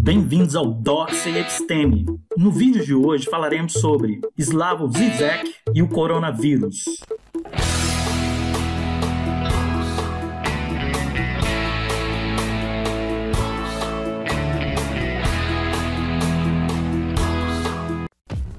Bem-vindos ao Doxy Exteme. No vídeo de hoje falaremos sobre Slavoj Zizek e o coronavírus.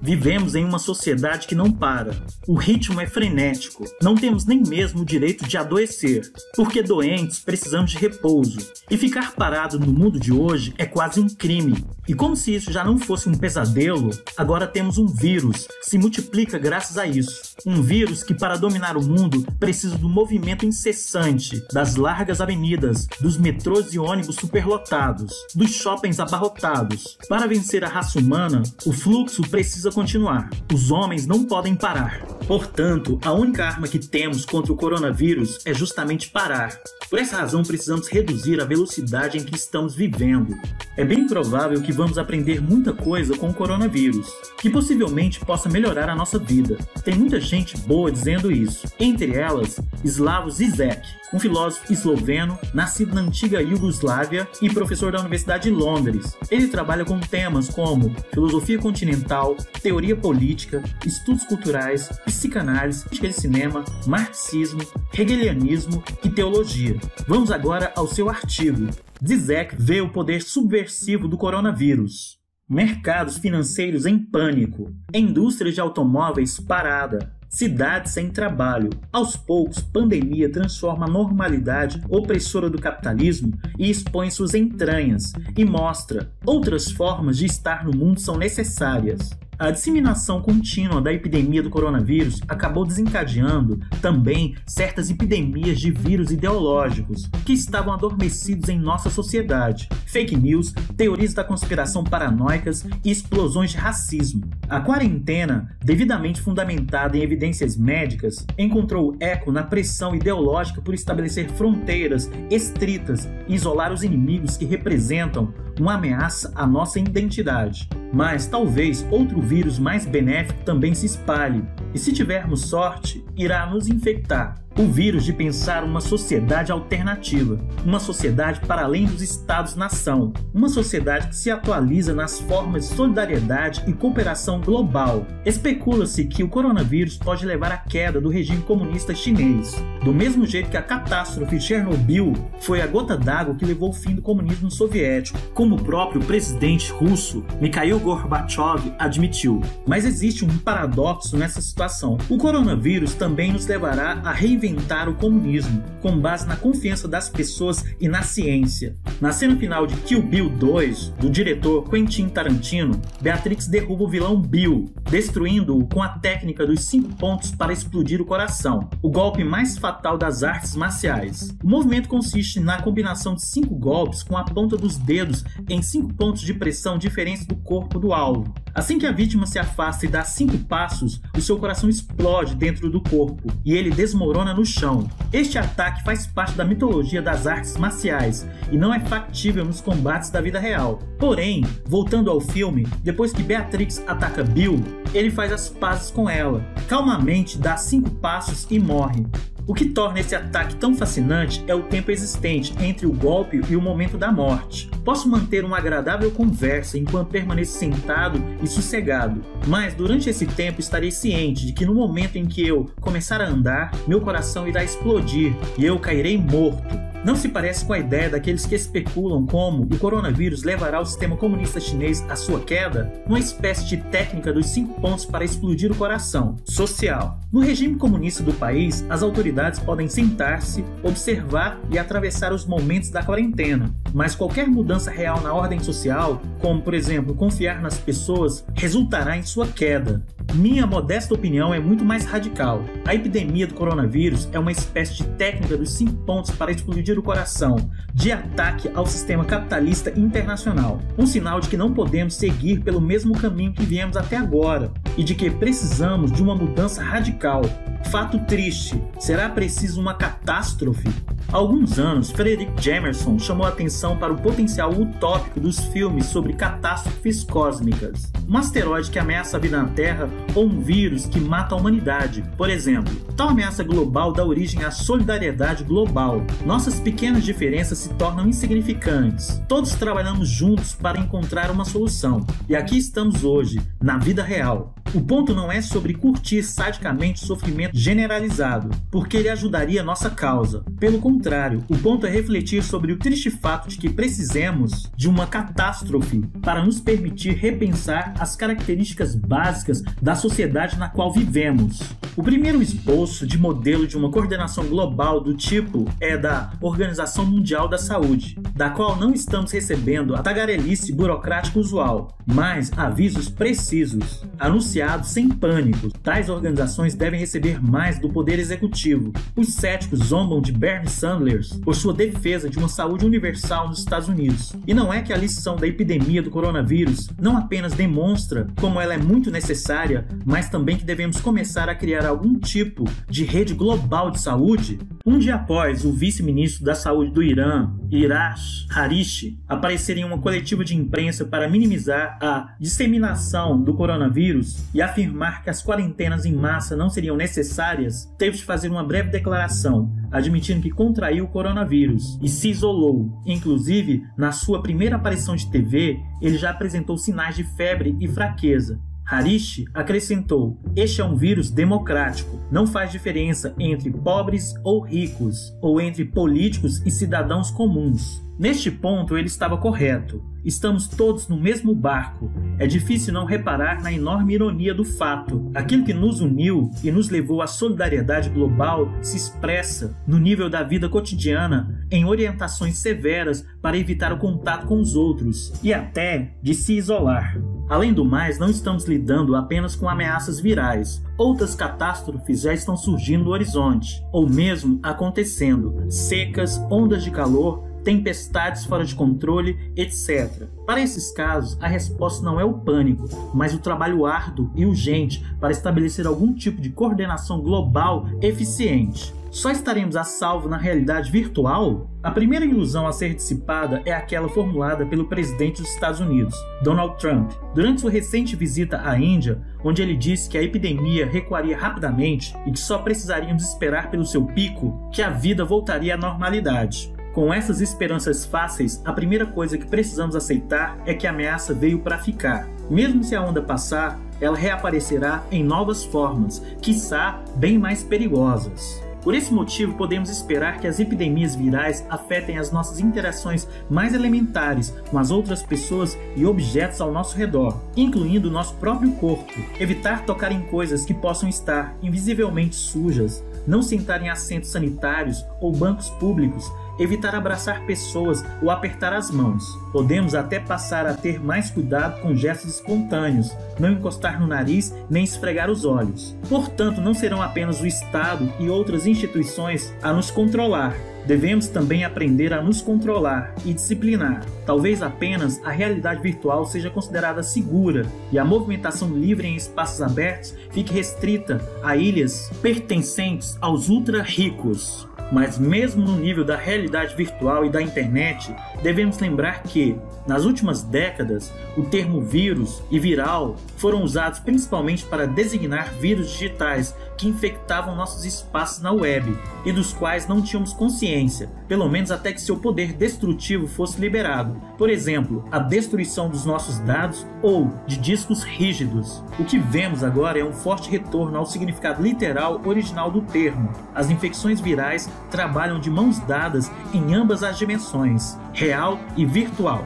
Vivemos em uma sociedade que não para. O ritmo é frenético. Não temos nem mesmo o direito de adoecer, porque doentes precisamos de repouso. E ficar parado no mundo de hoje é quase um crime. E como se isso já não fosse um pesadelo, agora temos um vírus que se multiplica graças a isso. Um vírus que, para dominar o mundo, precisa do movimento incessante das largas avenidas, dos metrôs e ônibus superlotados, dos shoppings abarrotados. Para vencer a raça humana, o fluxo precisa continuar. Os homens não podem parar. Portanto, a única arma que temos contra o coronavírus é justamente parar. Por essa razão, precisamos reduzir a velocidade em que estamos vivendo. É bem provável que vamos aprender muita coisa com o coronavírus, que possivelmente possa melhorar a nossa vida. Tem muita gente boa dizendo isso. Entre elas, Slavoj Zizek, um filósofo esloveno, nascido na antiga Iugoslávia e professor da Universidade de Londres. Ele trabalha com temas como filosofia continental, teoria política, estudos culturais, psicanálise, crítica de cinema, marxismo, hegelianismo e teologia. Vamos agora ao seu artigo. Zizek vê o poder subversivo do coronavírus. Mercados financeiros em pânico. Indústria de automóveis parada. Cidades sem trabalho. Aos poucos, pandemia transforma a normalidade opressora do capitalismo e expõe suas entranhas e mostra outras formas de estar no mundo são necessárias. A disseminação contínua da epidemia do coronavírus acabou desencadeando também certas epidemias de vírus ideológicos que estavam adormecidos em nossa sociedade, fake news, teorias da conspiração paranoicas e explosões de racismo. A quarentena, devidamente fundamentada em evidências médicas, encontrou eco na pressão ideológica por estabelecer fronteiras estritas e isolar os inimigos que representam uma ameaça à nossa identidade. Mas talvez outro vírus mais benéfico também se espalhe, e se tivermos sorte, irá nos infectar. O vírus de pensar uma sociedade alternativa, uma sociedade para além dos estados-nação, uma sociedade que se atualiza nas formas de solidariedade e cooperação global. Especula-se que o coronavírus pode levar à queda do regime comunista chinês, do mesmo jeito que a catástrofe de Chernobyl foi a gota d'água que levou ao fim do comunismo soviético, como o próprio presidente russo Mikhail Gorbachev admitiu. Mas existe um paradoxo nessa situação. O coronavírus também nos levará a reinventar o comunismo, com base na confiança das pessoas e na ciência. Na cena final de Kill Bill 2, do diretor Quentin Tarantino, Beatrix derruba o vilão Bill, destruindo-o com a técnica dos 5 pontos para explodir o coração, o golpe mais fatal das artes marciais. O movimento consiste na combinação de 5 golpes com a ponta dos dedos em 5 pontos de pressão diferentes do corpo do alvo. Assim que a vítima se afasta e dá 5 passos, o seu coração explode dentro do corpo e ele desmorona no chão. Este ataque faz parte da mitologia das artes marciais e não é factível nos combates da vida real. Porém, voltando ao filme, depois que Beatrix ataca Bill, ele faz as pazes com ela, calmamente dá 5 passos e morre. O que torna esse ataque tão fascinante é o tempo existente entre o golpe e o momento da morte. Posso manter uma agradável conversa enquanto permaneço sentado e sossegado, mas durante esse tempo estarei ciente de que no momento em que eu começar a andar, meu coração irá explodir e eu cairei morto. Não se parece com a ideia daqueles que especulam como o coronavírus levará o sistema comunista chinês à sua queda? Uma espécie de técnica dos 5 pontos para explodir o coração. Social. No regime comunista do país, as autoridades podem sentar-se, observar e atravessar os momentos da quarentena. Mas qualquer mudança real na ordem social, como por exemplo confiar nas pessoas, resultará em sua queda. Minha modesta opinião é muito mais radical. A epidemia do coronavírus é uma espécie de técnica dos 5 pontos para explodir o coração, de ataque ao sistema capitalista internacional. Um sinal de que não podemos seguir pelo mesmo caminho que viemos até agora e de que precisamos de uma mudança radical. Fato triste, será preciso uma catástrofe? Há alguns anos, Frederick Jameson chamou a atenção para o potencial utópico dos filmes sobre catástrofes cósmicas. Um asteroide que ameaça a vida na Terra ou um vírus que mata a humanidade, por exemplo. Tal ameaça global dá origem à solidariedade global. Nossas pequenas diferenças se tornam insignificantes. Todos trabalhamos juntos para encontrar uma solução. E aqui estamos hoje, na vida real. O ponto não é sobre curtir sadicamente o sofrimento generalizado, porque ele ajudaria a nossa causa. Pelo contrário, o ponto é refletir sobre o triste fato de que precisemos de uma catástrofe para nos permitir repensar as características básicas da sociedade na qual vivemos. O primeiro esboço de modelo de uma coordenação global do tipo é da Organização Mundial da Saúde, da qual não estamos recebendo a tagarelice burocrática usual, mas avisos precisos, anunciados sem pânico. Tais organizações devem receber mais do poder executivo. Os céticos zombam de Bernie Sanders por sua defesa de uma saúde universal nos Estados Unidos. E não é que a lição da epidemia do coronavírus não apenas demonstra como ela é muito necessária, mas também que devemos começar a criar algum tipo de rede global de saúde? Um dia após o vice-ministro da Saúde do Irã, Irash Harishi, aparecer em uma coletiva de imprensa para minimizar a disseminação do coronavírus e afirmar que as quarentenas em massa não seriam necessárias, teve de fazer uma breve declaração, admitindo que contraiu o coronavírus e se isolou. Inclusive, na sua primeira aparição de TV, ele já apresentou sinais de febre e fraqueza. Harishi acrescentou: "Este é um vírus democrático. Não faz diferença entre pobres ou ricos, ou entre políticos e cidadãos comuns." Neste ponto, ele estava correto. Estamos todos no mesmo barco. É difícil não reparar na enorme ironia do fato. Aquilo que nos uniu e nos levou à solidariedade global se expressa, no nível da vida cotidiana, em orientações severas para evitar o contato com os outros e até de se isolar. Além do mais, não estamos lidando apenas com ameaças virais. Outras catástrofes já estão surgindo no horizonte, ou mesmo acontecendo. Secas, ondas de calor, tempestades fora de controle, etc. Para esses casos, a resposta não é o pânico, mas o trabalho árduo e urgente para estabelecer algum tipo de coordenação global eficiente. Só estaremos a salvo na realidade virtual? A primeira ilusão a ser dissipada é aquela formulada pelo presidente dos Estados Unidos, Donald Trump, durante sua recente visita à Índia, onde ele disse que a epidemia recuaria rapidamente e que só precisaríamos esperar pelo seu pico que a vida voltaria à normalidade. Com essas esperanças fáceis, a primeira coisa que precisamos aceitar é que a ameaça veio para ficar. Mesmo se a onda passar, ela reaparecerá em novas formas, quiçá bem mais perigosas. Por esse motivo, podemos esperar que as epidemias virais afetem as nossas interações mais elementares com as outras pessoas e objetos ao nosso redor, incluindo o nosso próprio corpo. Evitar tocar em coisas que possam estar invisivelmente sujas, não sentar em assentos sanitários ou bancos públicos, evitar abraçar pessoas ou apertar as mãos. Podemos até passar a ter mais cuidado com gestos espontâneos, não encostar no nariz nem esfregar os olhos. Portanto, não serão apenas o Estado e outras instituições a nos controlar. Devemos também aprender a nos controlar e disciplinar. Talvez apenas a realidade virtual seja considerada segura e a movimentação livre em espaços abertos fique restrita a ilhas pertencentes aos ultra-ricos. Mas mesmo no nível da realidade virtual e da internet, devemos lembrar que, nas últimas décadas, o termo vírus e viral foram usados principalmente para designar vírus digitais que infectavam nossos espaços na web e dos quais não tínhamos consciência, pelo menos até que seu poder destrutivo fosse liberado. Por exemplo, a destruição dos nossos dados ou de discos rígidos. O que vemos agora é um forte retorno ao significado literal original do termo. As infecções virais trabalham de mãos dadas em ambas as dimensões, real e virtual.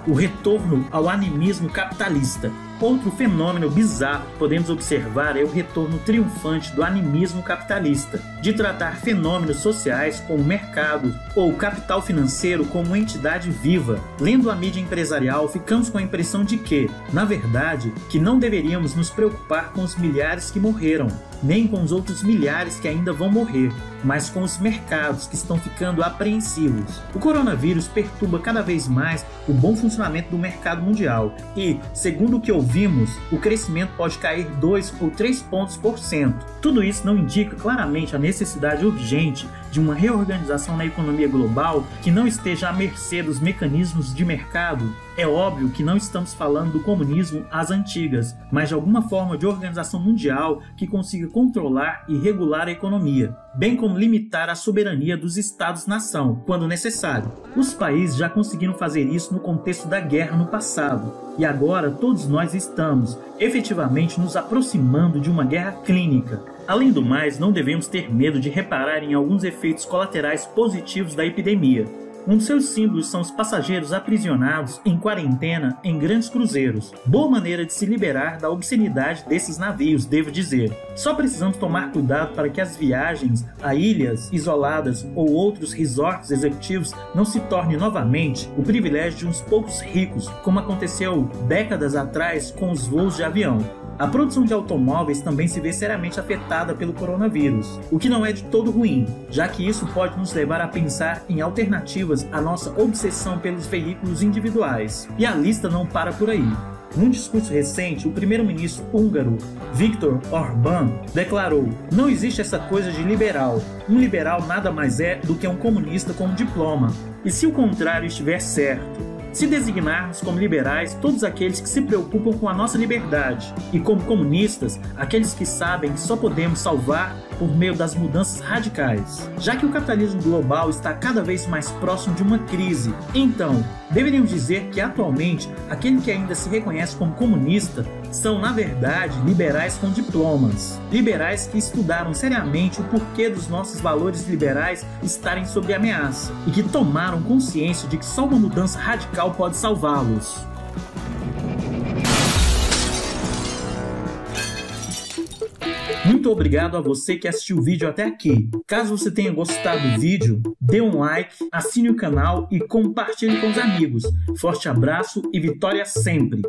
O retorno ao animismo capitalista. Outro fenômeno bizarro que podemos observar é o retorno triunfante do animismo capitalista, de tratar fenômenos sociais como o mercado ou o capital financeiro como uma entidade viva. Lendo a mídia empresarial, ficamos com a impressão de que, na verdade, que não deveríamos nos preocupar com os milhares que morreram, nem com os outros milhares que ainda vão morrer, mas com os mercados que estão ficando apreensivos. O coronavírus perturba cada vez mais o bom funcionamento do mercado mundial e, segundo o que ouvimos vimos, o crescimento pode cair 2 ou 3 pontos por cento. Tudo isso não indica claramente a necessidade urgente de uma reorganização na economia global que não esteja à mercê dos mecanismos de mercado? É óbvio que não estamos falando do comunismo às antigas, mas de alguma forma de organização mundial que consiga controlar e regular a economia, bem como limitar a soberania dos Estados-nação, quando necessário. Os países já conseguiram fazer isso no contexto da guerra no passado, e agora todos nós estamos, efetivamente, nos aproximando de uma guerra clínica. Além do mais, não devemos ter medo de reparar em alguns efeitos colaterais positivos da epidemia. Um de seus símbolos são os passageiros aprisionados em quarentena em grandes cruzeiros. Boa maneira de se liberar da obscenidade desses navios, devo dizer. Só precisamos tomar cuidado para que as viagens a ilhas isoladas ou outros resorts executivos não se tornem novamente o privilégio de uns poucos ricos, como aconteceu décadas atrás com os voos de avião. A produção de automóveis também se vê seriamente afetada pelo coronavírus, o que não é de todo ruim, já que isso pode nos levar a pensar em alternativas à nossa obsessão pelos veículos individuais. E a lista não para por aí. Num discurso recente, o primeiro-ministro húngaro, Viktor Orbán, declarou: "Não existe essa coisa de liberal. Um liberal nada mais é do que um comunista com um diploma. E se o contrário estiver certo? Se designarmos como liberais todos aqueles que se preocupam com a nossa liberdade e como comunistas aqueles que sabem que só podemos salvar por meio das mudanças radicais. Já que o capitalismo global está cada vez mais próximo de uma crise, então deveríamos dizer que atualmente aquele que ainda se reconhece como comunista são, na verdade, liberais com diplomas. Liberais que estudaram seriamente o porquê dos nossos valores liberais estarem sob ameaça e que tomaram consciência de que só uma mudança radical pode salvá-los." Muito obrigado a você que assistiu o vídeo até aqui. Caso você tenha gostado do vídeo, dê um like, assine o canal e compartilhe com os amigos. Forte abraço e vitória sempre!